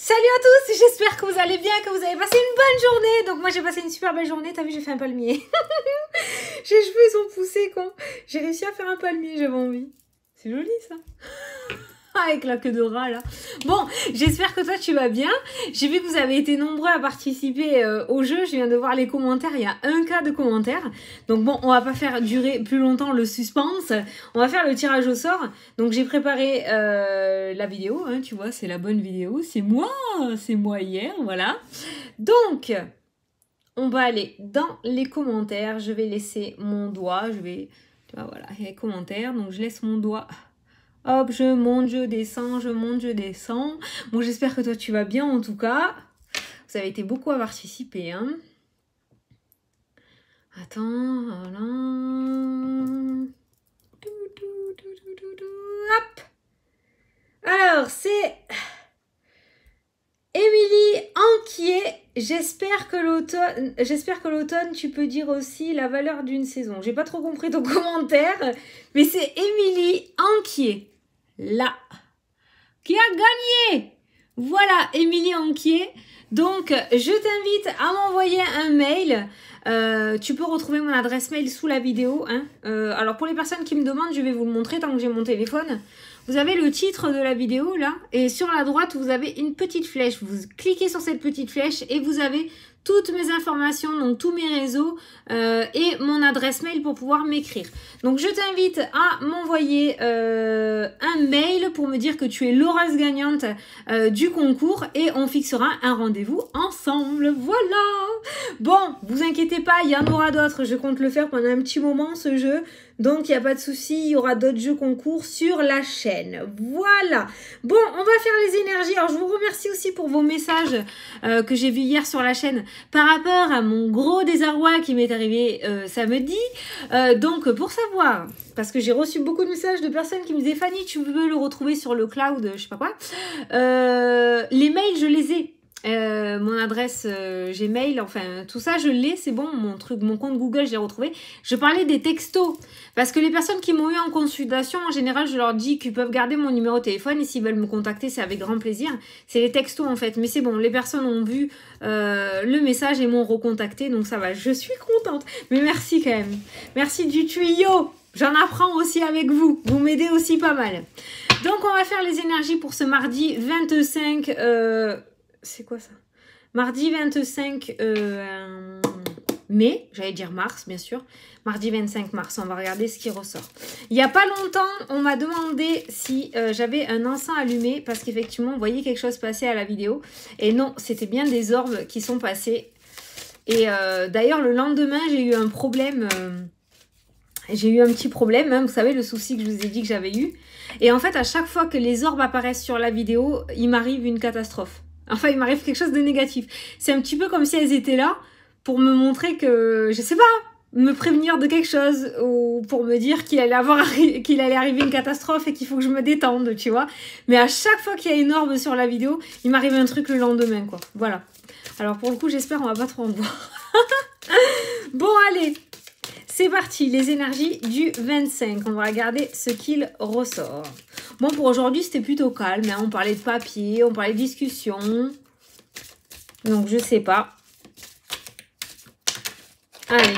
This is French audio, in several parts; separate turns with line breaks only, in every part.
Salut à tous, j'espère que vous allez bien, que vous avez passé une bonne journée. Donc moi j'ai passé une super belle journée, t'as vu j'ai fait un palmier. J'ai les cheveux ils sont poussés con. J'ai réussi à faire un palmier, j'avais envie. C'est joli ça. Avec la queue de rat là. Bon, j'espère que toi tu vas bien. J'ai vu que vous avez été nombreux à participer au jeu. Je viens de voir les commentaires, il y a un cas de commentaires. Donc bon, on va pas faire durer plus longtemps le suspense. On va faire le tirage au sort. Donc j'ai préparé la vidéo, hein, tu vois, c'est la bonne vidéo. C'est moi hier, voilà. Donc, on va aller dans les commentaires. Je vais laisser mon doigt, tu vois, voilà, les commentaires. Donc je laisse mon doigt... Hop, je monte, je descends, je monte, je descends. Bon, j'espère que toi, tu vas bien en tout cas. Vous avez été beaucoup à participer, hein. Attends, voilà. Hop. Alors, c'est Émilie Anquier. J'espère que l'automne, tu peux dire aussi la valeur d'une saison. J'ai pas trop compris ton commentaire, mais c'est Émilie Anquier. Là, qui a gagné. Voilà, Émilie Anquier. Donc, je t'invite à m'envoyer un mail. Tu peux retrouver mon adresse mail sous la vidéo. Hein. Alors, pour les personnes qui me demandent, je vais vous le montrer tant que j'ai mon téléphone. Vous avez le titre de la vidéo, là. Et sur la droite, vous avez une petite flèche. Vous cliquez sur cette petite flèche et vous avez toutes mes informations, donc tous mes réseaux et mon adresse mail pour pouvoir m'écrire. Donc je t'invite à m'envoyer un mail pour me dire que tu es l'heureuse gagnante du concours et on fixera un rendez-vous ensemble. Voilà. Bon, vous inquiétez pas, il y en aura d'autres. Je compte le faire pendant un petit moment ce jeu. Donc, il n'y a pas de souci, il y aura d'autres jeux concours sur la chaîne. Voilà. Bon, on va faire les énergies. Alors, je vous remercie aussi pour vos messages que j'ai vus hier sur la chaîne par rapport à mon gros désarroi qui m'est arrivé samedi. Donc, pour savoir, parce que j'ai reçu beaucoup de messages de personnes qui me disaient « Fanny, tu veux le retrouver sur le cloud, je sais pas quoi ». Les mails, je les ai. Mon adresse Gmail, enfin tout ça je l'ai, c'est bon, mon compte Google j'ai retrouvé. Je parlais des textos parce que les personnes qui m'ont eu en consultation, en général je leur dis qu'ils peuvent garder mon numéro de téléphone et s'ils veulent me contacter c'est avec grand plaisir. C'est les textos en fait, mais c'est bon, les personnes ont vu le message et m'ont recontacté, donc ça va, je suis contente. Mais merci quand même, merci du tuyau, j'en apprends aussi avec vous, vous m'aidez aussi pas mal. Donc on va faire les énergies pour ce mardi 25 c'est quoi ça? Mardi 25 mai, j'allais dire mars, bien sûr. Mardi 25 mars, on va regarder ce qui ressort. Il n'y a pas longtemps, on m'a demandé si j'avais un encens allumé, parce qu'effectivement, vous voyez quelque chose passer à la vidéo. Et non, c'était bien des orbes qui sont passés. Et d'ailleurs, le lendemain, j'ai eu un problème... j'ai eu un petit problème, hein, vous savez, le souci que je vous ai dit que j'avais eu. Et en fait, à chaque fois que les orbes apparaissent sur la vidéo, il m'arrive une catastrophe. Enfin, il m'arrive quelque chose de négatif. C'est un petit peu comme si elles étaient là pour me montrer que, je sais pas, me prévenir de quelque chose ou pour me dire qu'il allait arriver une catastrophe et qu'il faut que je me détende, tu vois. Mais à chaque fois qu'il y a une orbe sur la vidéo, il m'arrive un truc le lendemain, quoi. Voilà. Alors pour le coup, j'espère on va pas trop en voir. Bon, allez. C'est parti, les énergies du 25. On va regarder ce qu'il ressort. Bon, pour aujourd'hui, c'était plutôt calme. Hein. On parlait de papier, on parlait de discussion. Donc, je sais pas. Allez.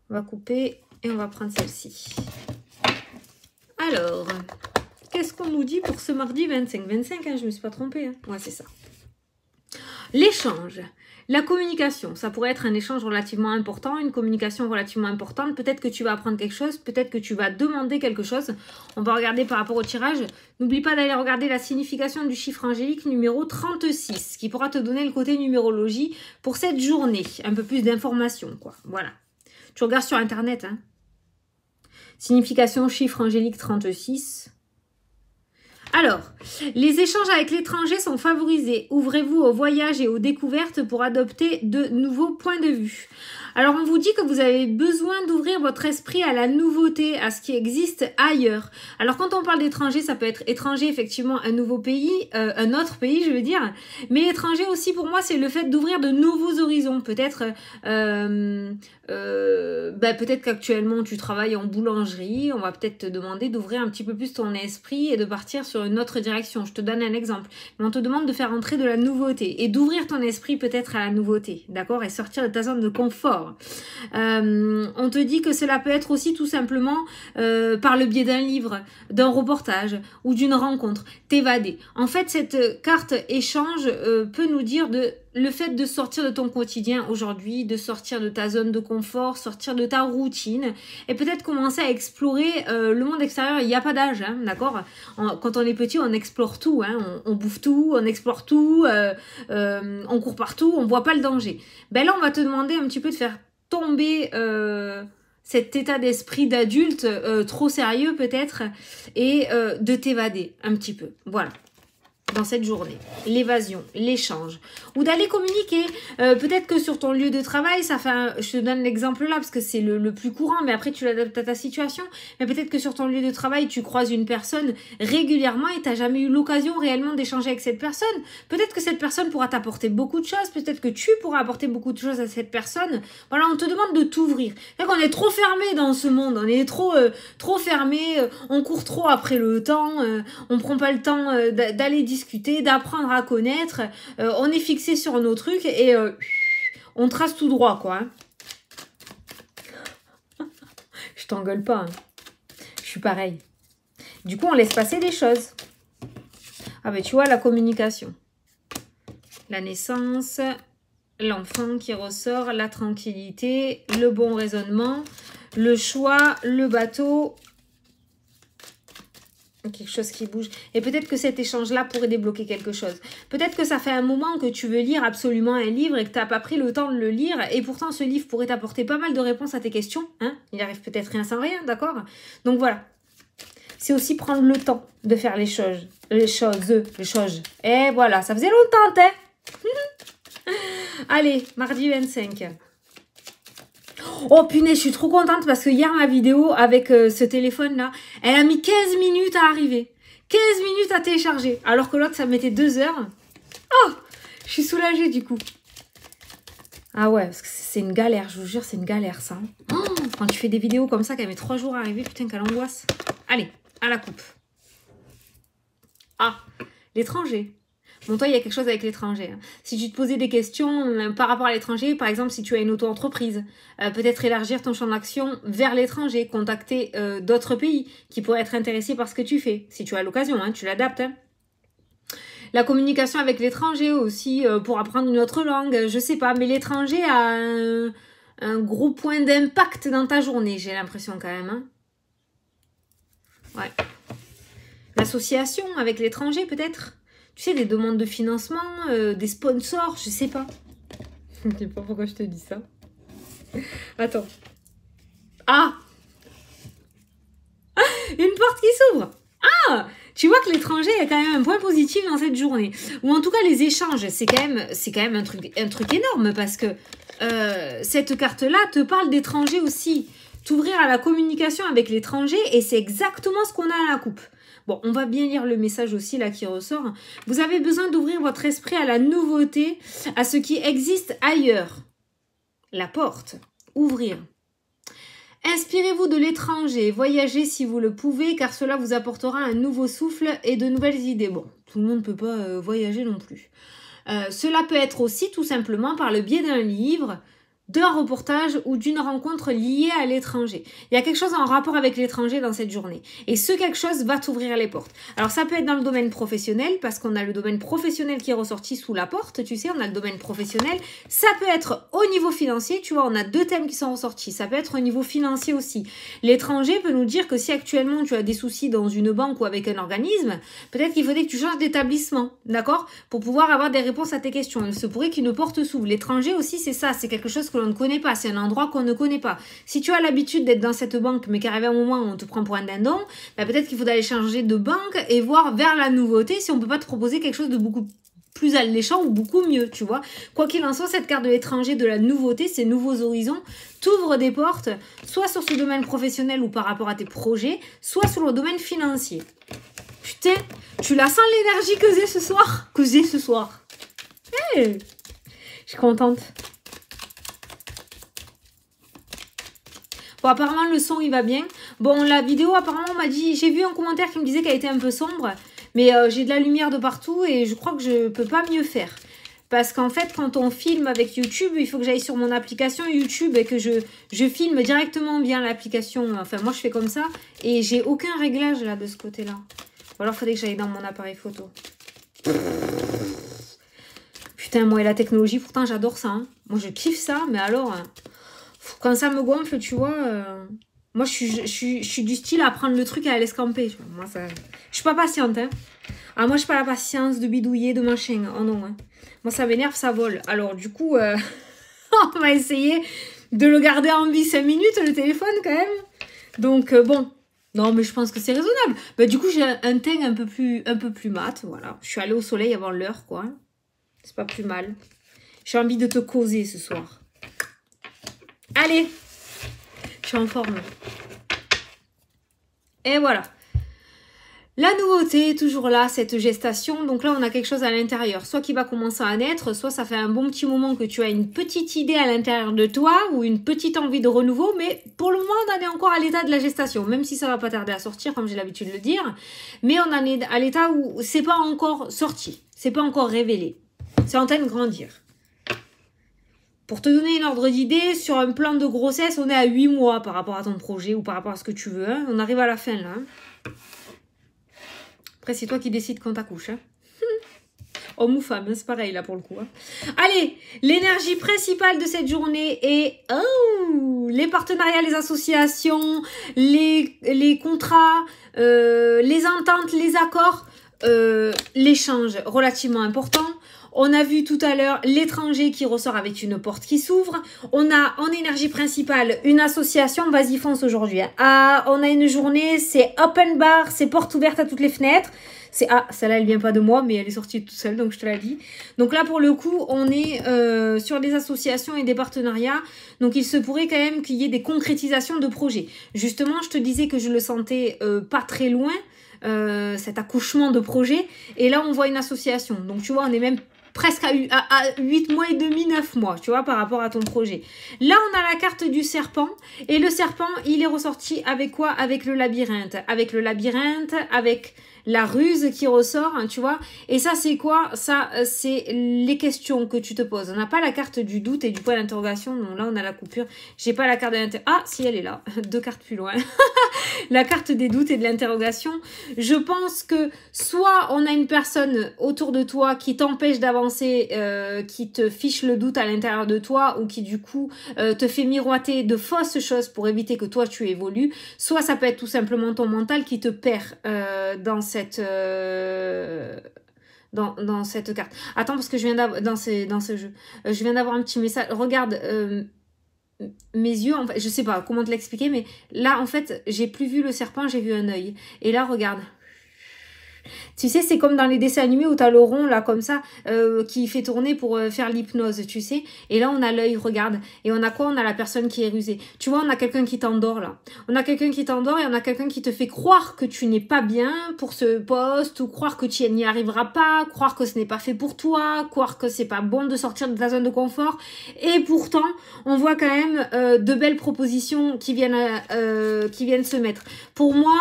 On va couper et on va prendre celle-ci. Alors, qu'est-ce qu'on nous dit pour ce mardi 25? 25, hein, je me suis pas trompée. Hein. Ouais, c'est ça. L'échange. La communication, ça pourrait être un échange relativement important, une communication relativement importante. Peut-être que tu vas apprendre quelque chose, peut-être que tu vas demander quelque chose. On va regarder par rapport au tirage. N'oublie pas d'aller regarder la signification du chiffre angélique numéro 36, qui pourra te donner le côté numérologie pour cette journée. Un peu plus d'informations, quoi. Voilà. Tu regardes sur Internet, hein. Signification chiffre angélique 36. Alors, les échanges avec l'étranger sont favorisés. Ouvrez-vous au voyage et aux découvertes pour adopter de nouveaux points de vue. Alors, on vous dit que vous avez besoin d'ouvrir votre esprit à la nouveauté, à ce qui existe ailleurs. Alors, quand on parle d'étranger, ça peut être étranger, effectivement, un nouveau pays, un autre pays, je veux dire. Mais étranger aussi, pour moi, c'est le fait d'ouvrir de nouveaux horizons. Peut-être peut-être qu'actuellement, tu travailles en boulangerie. On va peut-être te demander d'ouvrir un petit peu plus ton esprit et de partir sur sur une autre direction. Je te donne un exemple. Mais on te demande de faire entrer de la nouveauté et d'ouvrir ton esprit peut-être à la nouveauté, d'accord? Et sortir de ta zone de confort. On te dit que cela peut être aussi tout simplement par le biais d'un livre, d'un reportage ou d'une rencontre, t'évader. En fait, cette carte échange peut nous dire le fait de sortir de ton quotidien aujourd'hui, de sortir de ta zone de confort, sortir de ta routine et peut-être commencer à explorer le monde extérieur. Il n'y a pas d'âge, hein, d'accord? Quand on est petit, on explore tout, hein, on bouffe tout, on explore tout, on court partout, on voit pas le danger. Ben là, on va te demander un petit peu de faire tomber cet état d'esprit d'adulte trop sérieux peut-être et de t'évader un petit peu. Voilà. Dans cette journée, l'évasion, l'échange, ou d'aller communiquer. Peut-être que sur ton lieu de travail, ça fait je te donne l'exemple là parce que c'est le plus courant, mais après tu l'adaptes à ta situation. Mais peut-être que sur ton lieu de travail, tu croises une personne régulièrement et tu n'as jamais eu l'occasion réellement d'échanger avec cette personne. Peut-être que cette personne pourra t'apporter beaucoup de choses, peut-être que tu pourras apporter beaucoup de choses à cette personne. Voilà, on te demande de t'ouvrir. C'est qu'on est trop fermé dans ce monde, on est trop fermé, on court trop après le temps, on prend pas le temps d'aller discuter, d'apprendre à connaître, on est fixé sur nos trucs et on trace tout droit, quoi. Je t'engueule pas, hein. Je suis pareil. Du coup, on laisse passer des choses. Ah ben tu vois, la communication. La naissance, l'enfant qui ressort, la tranquillité, le bon raisonnement, le choix, le bateau... quelque chose qui bouge. Et peut-être que cet échange-là pourrait débloquer quelque chose. Peut-être que ça fait un moment que tu veux lire absolument un livre et que tu n'as pas pris le temps de le lire. Et pourtant, ce livre pourrait t'apporter pas mal de réponses à tes questions. Hein, il arrive peut-être rien sans rien, d'accord? Donc voilà. C'est aussi prendre le temps de faire les choses. Et voilà, ça faisait longtemps, hein? Allez, mardi 25. Oh punaise, je suis trop contente parce que hier, ma vidéo avec ce téléphone-là, elle a mis 15 minutes à arriver. 15 minutes à télécharger. Alors que l'autre, ça mettait 2 heures. Oh, je suis soulagée du coup. Ah ouais, parce que c'est une galère, je vous jure, c'est une galère ça. Oh, quand tu fais des vidéos comme ça, qu'elle met 3 jours à arriver, putain, quelle angoisse. Allez, à la coupe. Ah, l'étranger. Bon, toi, il y a quelque chose avec l'étranger. Hein. Si tu te posais des questions par rapport à l'étranger, par exemple, si tu as une auto-entreprise, peut-être élargir ton champ d'action vers l'étranger, contacter d'autres pays qui pourraient être intéressés par ce que tu fais. Si tu as l'occasion, hein, tu l'adaptes. Hein. La communication avec l'étranger aussi, pour apprendre une autre langue, je sais pas. Mais l'étranger a un gros point d'impact dans ta journée, j'ai l'impression quand même. Hein. Ouais. L'association avec l'étranger, peut-être. Tu sais, des demandes de financement, des sponsors, je sais pas. Je ne sais pas pourquoi je te dis ça. Attends. Ah, une porte qui s'ouvre. Ah, tu vois que l'étranger est quand même un point positif dans cette journée. Ou en tout cas, les échanges, c'est quand même un truc énorme parce que cette carte-là te parle d'étranger aussi. T'ouvrir à la communication avec l'étranger et c'est exactement ce qu'on a à la coupe. Bon, on va bien lire le message aussi là qui ressort. Vous avez besoin d'ouvrir votre esprit à la nouveauté, à ce qui existe ailleurs. La porte. Ouvrir. Inspirez-vous de l'étranger, voyagez si vous le pouvez, car cela vous apportera un nouveau souffle et de nouvelles idées. Bon, tout le monde ne peut pas voyager non plus. Cela peut être aussi tout simplement par le biais d'un livre, d'un reportage ou d'une rencontre liée à l'étranger. Il y a quelque chose en rapport avec l'étranger dans cette journée. Et ce quelque chose va t'ouvrir les portes. Alors ça peut être dans le domaine professionnel, parce qu'on a le domaine professionnel qui est ressorti sous la porte, tu sais, on a le domaine professionnel. Ça peut être au niveau financier, tu vois, on a 2 thèmes qui sont ressortis. Ça peut être au niveau financier aussi. L'étranger peut nous dire que si actuellement tu as des soucis dans une banque ou avec un organisme, peut-être qu'il faudrait que tu changes d'établissement, d'accord? Pour pouvoir avoir des réponses à tes questions. Il se pourrait qu'une porte s'ouvre. L'étranger aussi, c'est ça, c'est quelque chose que on ne connaît pas, c'est un endroit qu'on ne connaît pas. Si tu as l'habitude d'être dans cette banque, mais qu'arrive un moment où on te prend pour un dindon, bah peut-être qu'il faut aller changer de banque et voir vers la nouveauté si on peut pas te proposer quelque chose de beaucoup plus alléchant ou beaucoup mieux, tu vois. Quoi qu'il en soit, cette carte de l'étranger, de la nouveauté, ces nouveaux horizons, t'ouvre des portes, soit sur ce domaine professionnel ou par rapport à tes projets, soit sur le domaine financier. Putain, tu la sens l'énergie que j'ai ce soir? Hey, je suis contente. Bon, apparemment, le son, il va bien. Bon, la vidéo, apparemment, on m'a dit... J'ai vu un commentaire qui me disait qu'elle était un peu sombre. Mais j'ai de la lumière de partout et je crois que je peux pas mieux faire. Parce qu'en fait, quand on filme avec YouTube, il faut que j'aille sur mon application YouTube et que je filme directement via l'application. Enfin, moi, je fais comme ça. Et j'ai aucun réglage là de ce côté-là. Ou alors, il faudrait que j'aille dans mon appareil photo. Putain, moi et la technologie, pourtant, j'adore ça. Hein. Moi, je kiffe ça. Mais alors, quand ça me gonfle, tu vois... moi, je suis du style à prendre le truc et à l'escamper. Moi, ça... Je suis pas patiente. Hein. Ah, moi, je n'ai pas la patience de bidouiller, de machin. Oh non, hein. Moi, ça m'énerve, ça vole. Alors, du coup, on va essayer de le garder en vie 5 minutes, le téléphone, quand même. Donc, bon. Non, mais je pense que c'est raisonnable. Bah, du coup, j'ai un teint un peu plus mat, voilà. Je suis allée au soleil avant l'heure, quoi. C'est pas plus mal. J'ai envie de te causer ce soir. Allez. Je suis en forme. Et voilà. La nouveauté est toujours là, cette gestation. Donc là, on a quelque chose à l'intérieur. Soit qui va commencer à naître, soit ça fait un bon petit moment que tu as une petite idée à l'intérieur de toi ou une petite envie de renouveau. Mais pour le moment, on en est encore à l'état de la gestation. Même si ça va pas tarder à sortir, comme j'ai l'habitude de le dire. Mais on en est à l'état où c'est pas encore sorti. C'est pas encore révélé. C'est en train de grandir. Pour te donner une ordre d'idée, sur un plan de grossesse, on est à 8 mois par rapport à ton projet ou par rapport à ce que tu veux. Hein. On arrive à la fin là. Hein. Après, c'est toi qui décides quand t'accouches. Hein. Homme ou femme, hein, c'est pareil là pour le coup. Hein. Allez, l'énergie principale de cette journée est les partenariats, les associations, les contrats, les ententes, les accords, l'échange relativement important. On a vu tout à l'heure l'étranger qui ressort avec une porte qui s'ouvre. On a en énergie principale une association. Vas-y, fonce aujourd'hui. Hein. Ah, on a une journée, c'est open bar, c'est porte ouverte à toutes les fenêtres. Celle-là, elle vient pas de moi, mais elle est sortie toute seule, donc je te l'ai dit. Donc là, pour le coup, on est sur des associations et des partenariats. Donc il se pourrait quand même qu'il y ait des concrétisations de projets. Justement, je te disais que je le sentais pas très loin, cet accouchement de projet. Et là, on voit une association. Donc tu vois, on est même presque à 8 mois et demi, 9 mois, tu vois, par rapport à ton projet. Là, on a la carte du serpent. Et le serpent, il est ressorti avec quoi? Avec le labyrinthe. Avec le labyrinthe, avec la ruse qui ressort, hein, tu vois. Et ça, c'est quoi? Ça, c'est les questions que tu te poses. On n'a pas la carte du doute et du point d'interrogation. Non, là, on a la coupure. J'ai pas la carte de l'interrogation. Ah, si, elle est là. 2 cartes plus loin. La carte des doutes et de l'interrogation. Je pense que soit on a une personne autour de toi qui t'empêche d'avancer, qui te fiche le doute à l'intérieur de toi ou qui, du coup, te fait miroiter de fausses choses pour éviter que toi, tu évolues. Soit ça peut être tout simplement ton mental qui te perd dans cette carte. Attends, parce que je viens d'avoir dans ce jeu. Je viens d'avoir un petit message. Regarde mes yeux, en fait, je sais pas comment te l'expliquer, mais là, en fait, j'ai plus vu le serpent, j'ai vu un œil. Et là, regarde. Tu sais, c'est comme dans les dessins animés où tu as le rond, là, comme ça, qui fait tourner pour faire l'hypnose, tu sais. Et là, on a l'œil, regarde. Et on a quoi? On a la personne qui est rusée. Tu vois, on a quelqu'un qui t'endort, là. On a quelqu'un qui t'endort et on a quelqu'un qui te fait croire que tu n'es pas bien pour ce poste, ou croire que tu n'y arriveras pas, croire que ce n'est pas fait pour toi, croire que c'est pas bon de sortir de ta zone de confort. Et pourtant, on voit quand même de belles propositions qui viennent se mettre. Pour moi...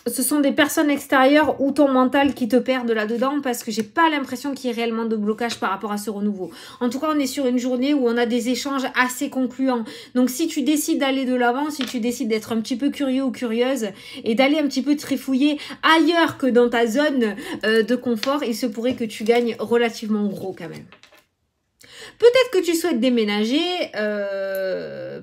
ce sont des personnes extérieures ou ton mental qui te perdent là-dedans parce que j'ai pas l'impression qu'il y ait réellement de blocage par rapport à ce renouveau. En tout cas, on est sur une journée où on a des échanges assez concluants. Donc, si tu décides d'aller de l'avant, si tu décides d'être un petit peu curieux ou curieuse et d'aller un petit peu trifouiller ailleurs que dans ta zone de confort, il se pourrait que tu gagnes relativement gros quand même. Peut-être que tu souhaites déménager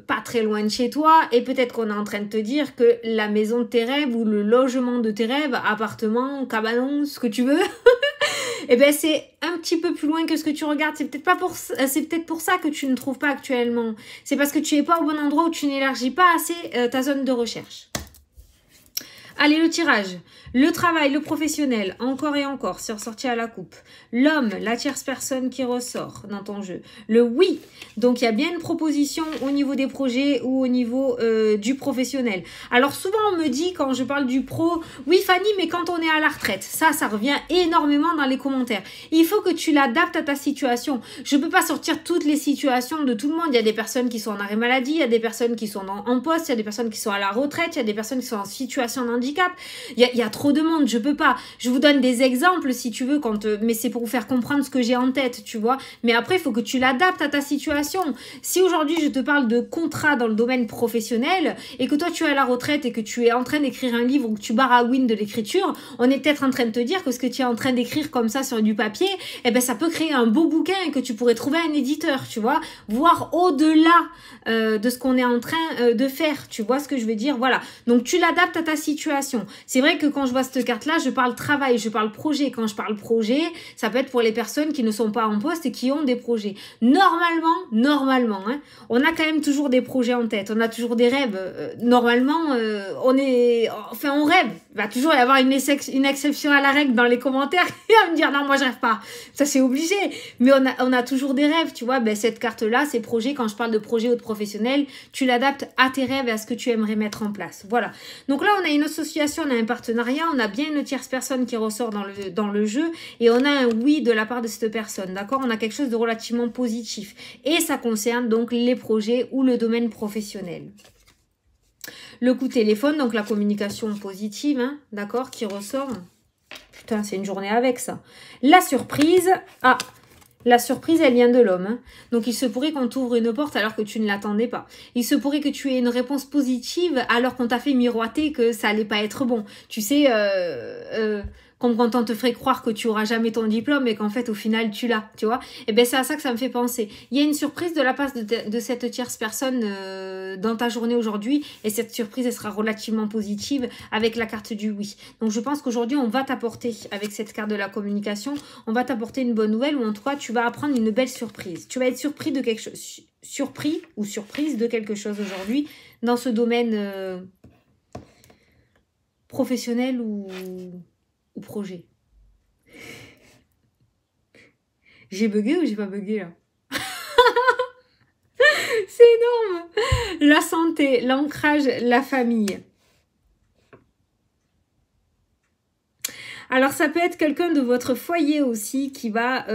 pas très loin de chez toi et peut-être qu'on est en train de te dire que la maison de tes rêves ou le logement de tes rêves, appartement, cabanon, ce que tu veux, eh ben c'est un petit peu plus loin que ce que tu regardes. C'est peut-être pour ça que tu ne trouves pas actuellement. C'est parce que tu n'es pas au bon endroit ou tu n'élargis pas assez ta zone de recherche. Allez, le tirage. Le travail, le professionnel, encore et encore, c'est ressorti à la coupe. L'homme, la tierce personne qui ressort dans ton jeu. Le oui, donc il y a bien une proposition au niveau des projets ou au niveau du professionnel. Alors souvent on me dit quand je parle du pro, oui Fanny, mais quand on est à la retraite, ça revient énormément dans les commentaires. Il faut que tu l'adaptes à ta situation. Je ne peux pas sortir toutes les situations de tout le monde. Il y a des personnes qui sont en arrêt maladie, il y a des personnes qui sont en poste, il y a des personnes qui sont à la retraite, il y a des personnes qui sont en situation de handicap. Il y a trop trop de monde, je peux pas. Je vous donne des exemples si tu veux, mais c'est pour vous faire comprendre ce que j'ai en tête, tu vois. Mais après, il faut que tu l'adaptes à ta situation. Si aujourd'hui, je te parle de contrat dans le domaine professionnel et que toi, tu es à la retraite et que tu es en train d'écrire un livre ou que tu baragouines de l'écriture, on est peut-être en train de te dire que ce que tu es en train d'écrire comme ça sur du papier, eh ben, ça peut créer un beau bouquin et que tu pourrais trouver un éditeur, tu vois. Voir au-delà de ce qu'on est en train de faire, tu vois ce que je veux dire, voilà. Donc, tu l'adaptes à ta situation. C'est vrai que quand je vois cette carte-là, je parle travail, je parle projet. Quand je parle projet, ça peut être pour les personnes qui ne sont pas en poste et qui ont des projets. Normalement, hein, on a quand même toujours des projets en tête, on a toujours des rêves. Normalement, on rêve. Il va toujours y avoir une exception à la règle dans les commentaires qui va me dire non, moi je rêve pas. Ça c'est obligé. Mais on a toujours des rêves, tu vois. Ben, cette carte-là, ces projets, quand je parle de projet ou de professionnel, tu l'adaptes à tes rêves et à ce que tu aimerais mettre en place. Voilà. Donc là, on a une association, on a un partenariat, on a bien une tierce personne qui ressort dans le jeu et on a un oui de la part de cette personne, d'accord? On a quelque chose de relativement positif et ça concerne donc les projets ou le domaine professionnel. Le coup téléphone, donc la communication positive, hein, d'accord, qui ressort. Putain, c'est une journée avec ça. La surprise, la surprise, elle vient de l'homme. Hein. Donc, il se pourrait qu'on t'ouvre une porte alors que tu ne l'attendais pas. Il se pourrait que tu aies une réponse positive alors qu'on t'a fait miroiter que ça allait pas être bon. Tu sais, comme quand on te ferait croire que tu auras jamais ton diplôme et qu'en fait, au final, tu l'as, tu vois. Et ben c'est à ça que ça me fait penser. Il y a une surprise de la part de cette tierce personne dans ta journée aujourd'hui et cette surprise, elle sera relativement positive avec la carte du oui. Donc, je pense qu'aujourd'hui, on va t'apporter, avec cette carte de la communication, on va t'apporter une bonne nouvelle ou en tout cas, tu vas apprendre une belle surprise. Tu vas être surpris de quelque chose, surpris ou surprise de quelque chose aujourd'hui dans ce domaine professionnel ou projet. J'ai bugué ou j'ai pas bugué là? C'est énorme. La santé, l'ancrage, la famille. Alors, ça peut être quelqu'un de votre foyer aussi qui va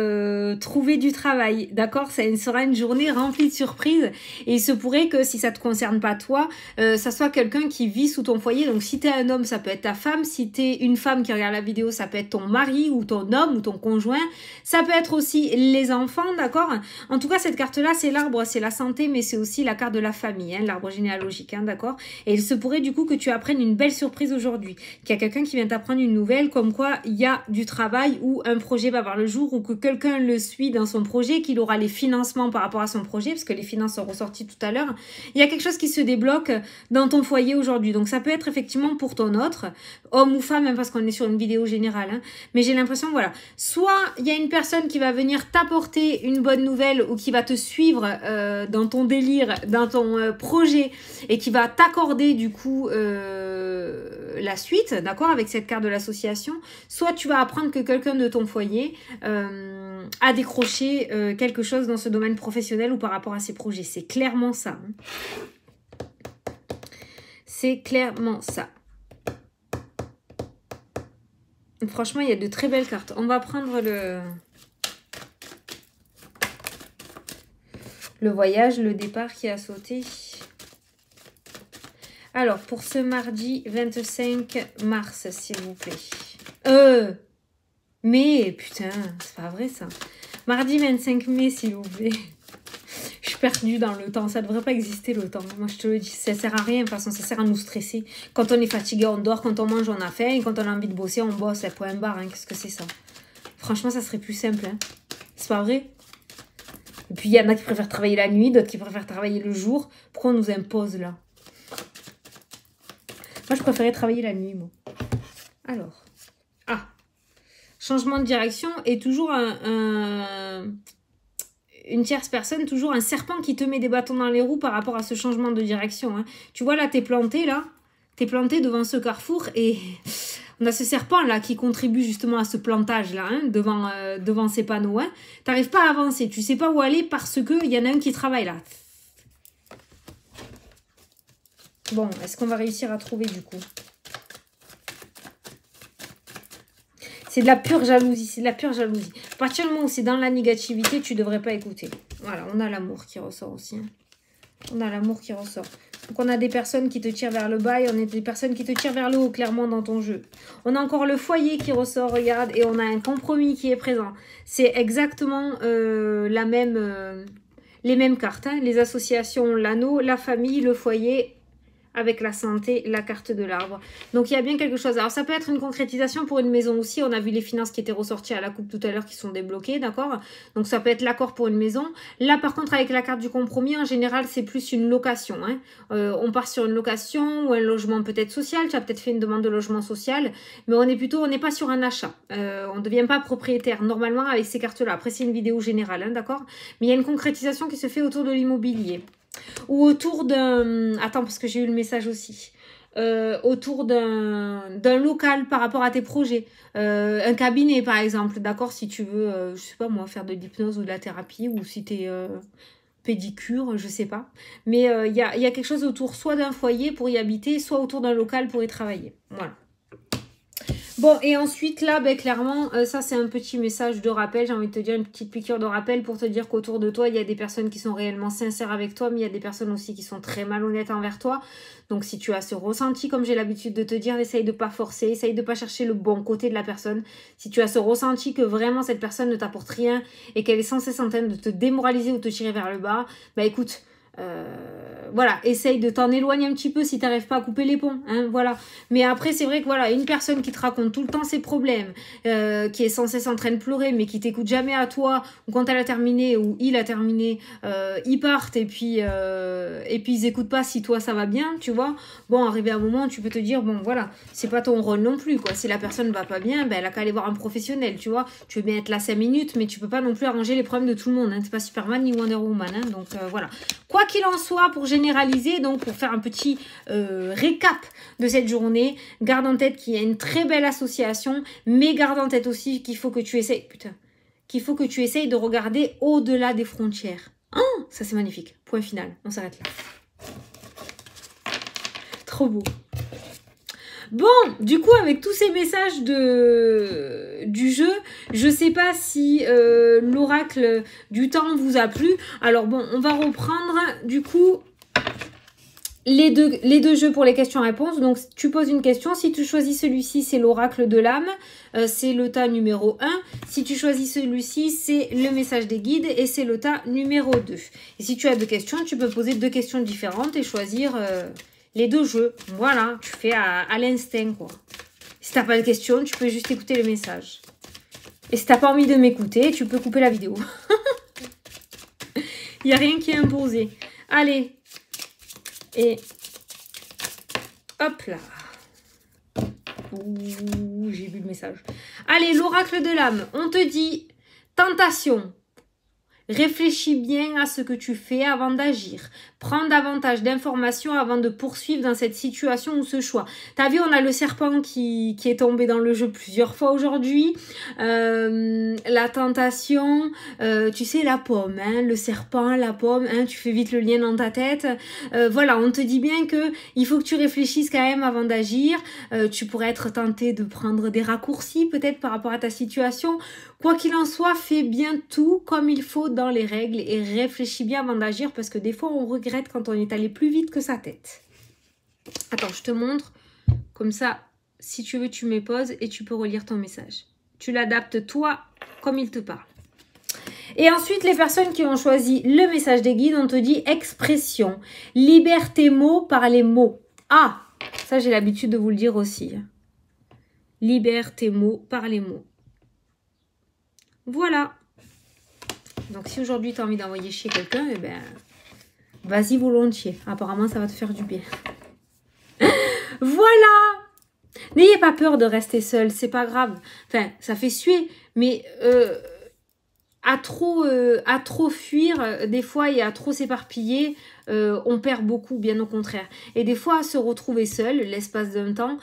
trouver du travail, d'accord? Ça sera une journée remplie de surprises et il se pourrait que si ça te concerne pas toi, ça soit quelqu'un qui vit sous ton foyer. Donc, si t'es un homme, ça peut être ta femme. Si t'es une femme qui regarde la vidéo, ça peut être ton mari ou ton homme ou ton conjoint. Ça peut être aussi les enfants, d'accord? En tout cas, cette carte-là, c'est l'arbre, c'est la santé, mais c'est aussi la carte de la famille, hein, l'arbre généalogique, hein, d'accord? Et il se pourrait du coup que tu apprennes une belle surprise aujourd'hui, qu'il y a quelqu'un qui vient t'apprendre une nouvelle comme quoi il y a du travail ou un projet va voir le jour ou que quelqu'un le suit dans son projet, qu'il aura les financements par rapport à son projet, parce que les finances sont ressorties tout à l'heure. Il y a quelque chose qui se débloque dans ton foyer aujourd'hui. Donc, ça peut être effectivement pour ton autre, homme ou femme, même parce qu'on est sur une vidéo générale. Hein. Mais j'ai l'impression, voilà, soit il y a une personne qui va venir t'apporter une bonne nouvelle ou qui va te suivre dans ton délire, dans ton projet et qui va t'accorder du coup la suite, d'accord, avec cette carte de l'association. Soit tu vas apprendre que quelqu'un de ton foyer a décroché quelque chose dans ce domaine professionnel ou par rapport à ses projets. C'est clairement ça. Hein. C'est clairement ça. Franchement, il y a de très belles cartes. On va prendre le voyage, le départ qui a sauté. Alors, pour ce mardi 25 mars, s'il vous plaît. Mais, putain, c'est pas vrai ça. Mardi 25 mai, s'il vous plaît. Je suis perdue dans le temps. Ça devrait pas exister le temps. Moi, je te le dis, ça sert à rien. De toute façon, ça sert à nous stresser. Quand on est fatigué, on dort. Quand on mange, on a faim. Et quand on a envie de bosser, on bosse. Point barre. Hein. Qu'est-ce que c'est ça? Franchement, ça serait plus simple. Hein. C'est pas vrai? Et puis, il y en a qui préfèrent travailler la nuit. D'autres qui préfèrent travailler le jour. Pourquoi on nous impose là? Moi, je préférais travailler la nuit, moi. Alors. Changement de direction et toujours une tierce personne, toujours un serpent qui te met des bâtons dans les roues par rapport à ce changement de direction. Hein. Tu vois, là, t'es planté, là. T'es planté devant ce carrefour et on a ce serpent-là qui contribue justement à ce plantage-là, hein, devant ces panneaux. Hein. T'arrives pas à avancer, tu sais pas où aller parce qu'il y en a un qui travaille là. Bon, est-ce qu'on va réussir à trouver du coup? C'est de la pure jalousie, c'est de la pure jalousie. À partir du moment où c'est dans la négativité, tu ne devrais pas écouter. Voilà, on a l'amour qui ressort aussi. Hein. On a l'amour qui ressort. Donc on a des personnes qui te tirent vers le bas et on a des personnes qui te tirent vers le haut, clairement, dans ton jeu. On a encore le foyer qui ressort, regarde, et on a un compromis qui est présent. C'est exactement les mêmes cartes, hein. Les associations, l'anneau, la famille, le foyer, avec la santé, la carte de l'arbre. Donc, il y a bien quelque chose. Alors, ça peut être une concrétisation pour une maison aussi. On a vu les finances qui étaient ressorties à la coupe tout à l'heure qui sont débloquées, d'accord? Donc, ça peut être l'accord pour une maison. Là, par contre, avec la carte du compromis, en général, c'est plus une location, hein. On part sur une location ou un logement peut-être social. Tu as peut-être fait une demande de logement social. Mais on n'est pas sur un achat. On ne devient pas propriétaire, normalement, avec ces cartes-là. Après, c'est une vidéo générale, hein, d'accord? Mais il y a une concrétisation qui se fait autour de l'immobilier. Ou autour d'un... Attends, parce que j'ai eu le message aussi. Autour d'un local par rapport à tes projets. Un cabinet, par exemple, d'accord? Si tu veux, je sais pas moi, faire de l'hypnose ou de la thérapie, ou si t'es pédicure, je sais pas. Mais il y a quelque chose autour soit d'un foyer pour y habiter, soit autour d'un local pour y travailler. Voilà. Bon, et ensuite, là, ben, clairement, ça, c'est un petit message de rappel. J'ai envie de te dire une petite piqûre de rappel pour te dire qu'autour de toi, il y a des personnes qui sont réellement sincères avec toi, mais il y a des personnes aussi qui sont très malhonnêtes envers toi. Donc, si tu as ce ressenti, comme j'ai l'habitude de te dire, essaye de pas forcer, essaye de pas chercher le bon côté de la personne. Si tu as ce ressenti que vraiment cette personne ne t'apporte rien et qu'elle est sans cesse en train de te démoraliser ou te tirer vers le bas, bah écoute... voilà, essaye de t'en éloigner un petit peu si tu n'arrives pas à couper les ponts, hein, voilà. Mais après, c'est vrai que voilà, une personne qui te raconte tout le temps ses problèmes, qui est sans cesse en train de pleurer, mais qui t'écoute jamais à toi, ou quand elle a terminé, ou il a terminé, ils partent, et puis ils écoutent pas si toi ça va bien, tu vois. Bon, arrivé à un moment, tu peux te dire, bon voilà, c'est pas ton rôle non plus, quoi. Si la personne va pas bien, ben, elle a qu'à aller voir un professionnel, tu vois. Tu veux bien être là 5 minutes, mais tu peux pas non plus arranger les problèmes de tout le monde, hein. T'es pas Superman ni Wonder Woman, hein, donc voilà. Quoi qu'il en soit, pour généraliser, donc pour faire un petit récap de cette journée, garde en tête qu'il y a une très belle association, mais garde en tête aussi qu'il faut que tu essayes, de regarder au-delà des frontières. Oh, ça c'est magnifique. Point final, on s'arrête là. Trop beau. Bon, du coup, avec tous ces messages du jeu, je sais pas si l'oracle du temps vous a plu. Alors bon, on va reprendre du coup les deux jeux pour les questions-réponses. Donc, tu poses une question. Si tu choisis celui-ci, c'est l'oracle de l'âme. C'est le tas numéro 1. Si tu choisis celui-ci, c'est le message des guides et c'est le tas numéro 2. Et si tu as 2 questions, tu peux poser 2 questions différentes et choisir... les 2 jeux, voilà, tu fais à l'instinct, quoi. Si t'as pas de questions, tu peux juste écouter les messages. Et si t'as pas envie de m'écouter, tu peux couper la vidéo. Il n'y a rien qui est imposé. Allez. Et hop là. Ouh, j'ai vu le message. Allez, l'oracle de l'âme. On te dit tentation. Réfléchis bien à ce que tu fais avant d'agir. Prends davantage d'informations avant de poursuivre dans cette situation ou ce choix. T'as vu, on a le serpent qui est tombé dans le jeu plusieurs fois aujourd'hui. La tentation, tu sais, la pomme, hein, le serpent, la pomme, hein, tu fais vite le lien dans ta tête. Voilà, on te dit bien que il faut que tu réfléchisses quand même avant d'agir. Tu pourrais être tenté de prendre des raccourcis peut-être par rapport à ta situation. Quoi qu'il en soit, fais bien tout comme il faut dans les règles et réfléchis bien avant d'agir parce que des fois on regrette quand on est allé plus vite que sa tête. Attends, je te montre. Comme ça, si tu veux, tu me poses et tu peux relire ton message. Tu l'adaptes toi comme il te parle. Et ensuite, les personnes qui ont choisi le message des guides, on te dit expression. Libère tes mots par les mots. Ah, ça j'ai l'habitude de vous le dire aussi. Libère tes mots par les mots. Voilà. Donc, si aujourd'hui, tu as envie d'envoyer chier quelqu'un, eh ben, vas-y volontiers. Apparemment, ça va te faire du bien. Voilà. N'ayez pas peur de rester seul, c'est pas grave. Enfin, ça fait suer, mais à trop fuir, des fois, et à trop s'éparpiller, on perd beaucoup, bien au contraire. Et des fois, se retrouver seul, l'espace d'un temps,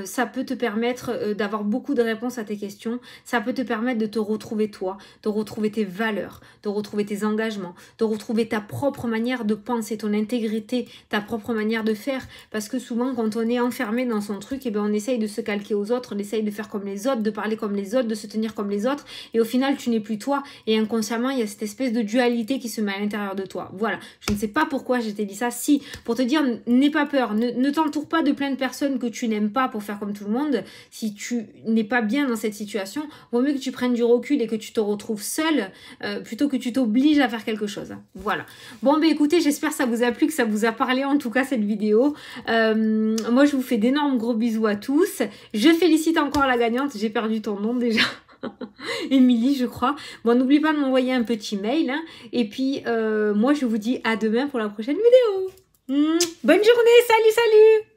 ça peut te permettre d'avoir beaucoup de réponses à tes questions. Ça peut te permettre de te retrouver toi, de retrouver tes valeurs, de retrouver tes engagements, de retrouver ta propre manière de penser, ton intégrité, ta propre manière de faire. Parce que souvent, quand on est enfermé dans son truc, eh ben, on essaye de se calquer aux autres, on essaye de faire comme les autres, de parler comme les autres, de se tenir comme les autres. Et au final, tu n'es plus toi. Et inconsciemment, il y a cette espèce de dualité qui se met à l'intérieur de toi. Voilà. Je ne sais pas pourquoi pourquoi je t'ai dit ça? Si, pour te dire, n'aie pas peur, ne t'entoure pas de plein de personnes que tu n'aimes pas pour faire comme tout le monde. Si tu n'es pas bien dans cette situation, vaut mieux que tu prennes du recul et que tu te retrouves seul, plutôt que tu t'obliges à faire quelque chose. Voilà. Bon, ben écoutez, j'espère que ça vous a plu, que ça vous a parlé en tout cas cette vidéo. Moi, je vous fais d'énormes gros bisous à tous. Je félicite encore la gagnante, j'ai perdu ton nom déjà. Émilie, je crois. Bon, n'oublie pas de m'envoyer un petit mail. Hein. Et puis, moi, je vous dis à demain pour la prochaine vidéo. Bonne journée, salut, salut!